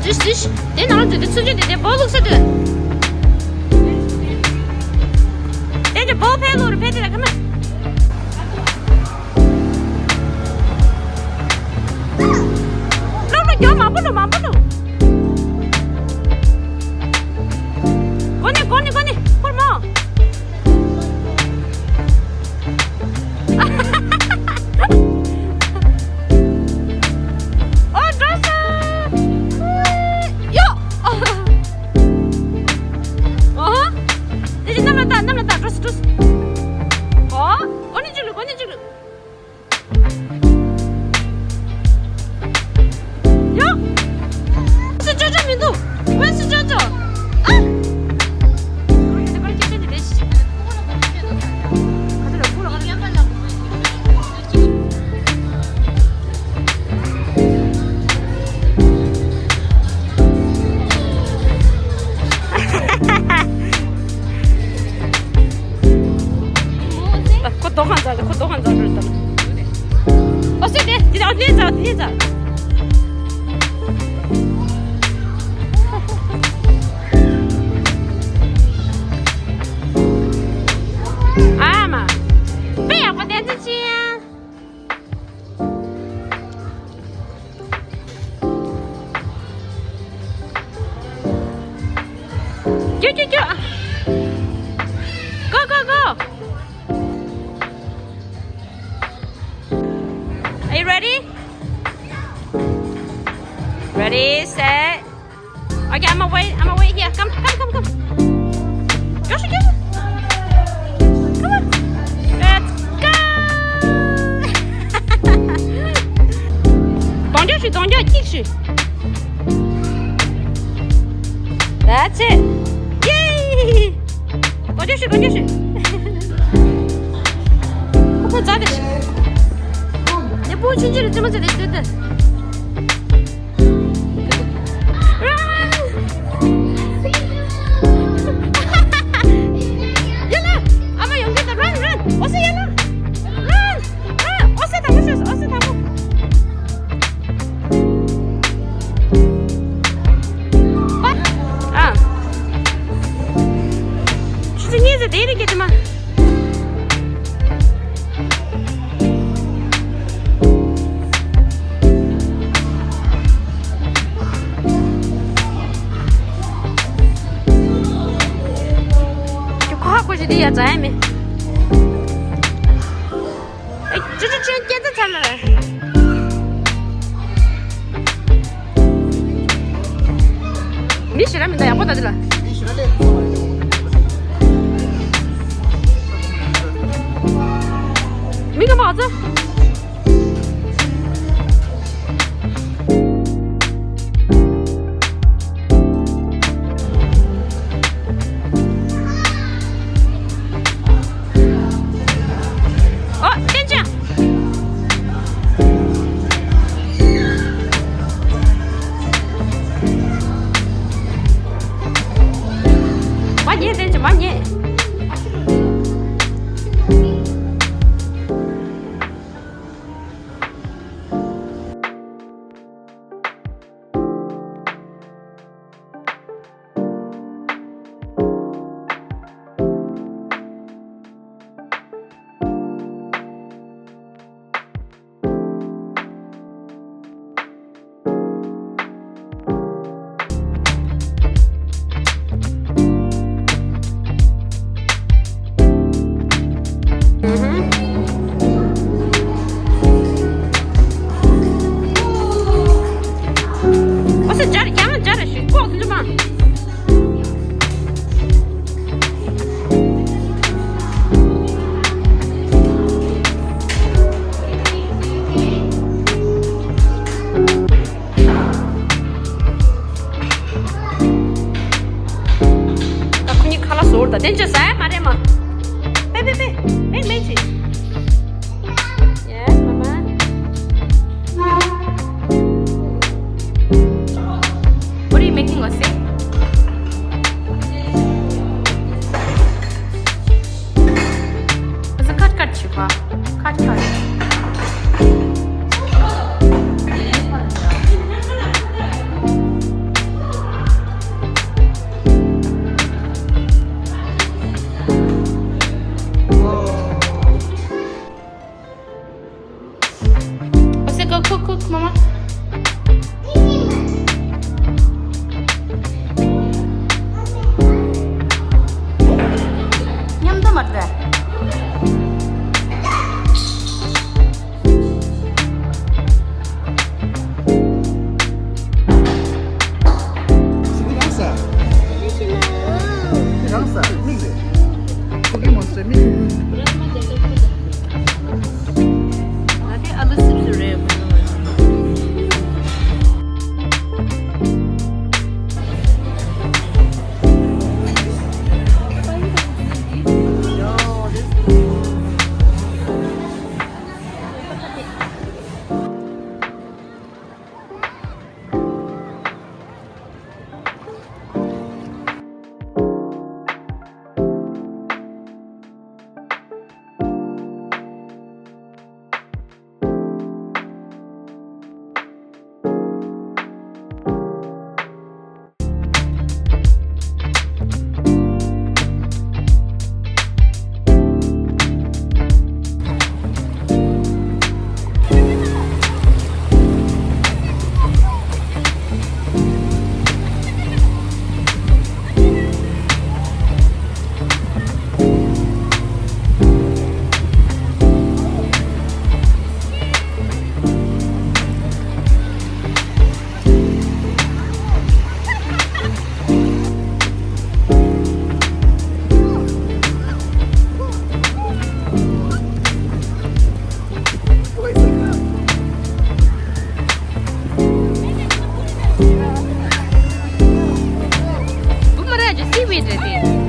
Düş. Den aldı, sucu de balık sadı. Dence bol peluru pedire come on. No, yo mambunu. Goni, kurma. Terus. Oh, ini juluk. Yo. Sejaja mintu. Wen sejaja. Ah. Ini kita di des. Ada pulang. 고도한 자를 일단. 어서네, 이제 어디에 자. 아마. 배야 뭐 되지? 쭈. Go. Are you ready? Ready, set. Okay, I'm gonna wait here. Come. Joshua. Come on. Let's go. 动脚，继续。That's it. Yay! 动脚去。快扎点。不进去了，怎么这里对的？Yalla, ama 용기다 run. 어서 yalla. Run. 어서 타고. 아. 진짜 니에서 내리겠지만. đi à trái mày, chú chết thật rồi. Đi xí ra mình đây à, bắt đầu đi là. Mình cái gì? 많이. Orada. Dence saya, Mariama. Be, Meiji. Yes, Mama. What are you making, Ossie? It's a cut, Chipa. Cut. Bu marah je seaweed रहती है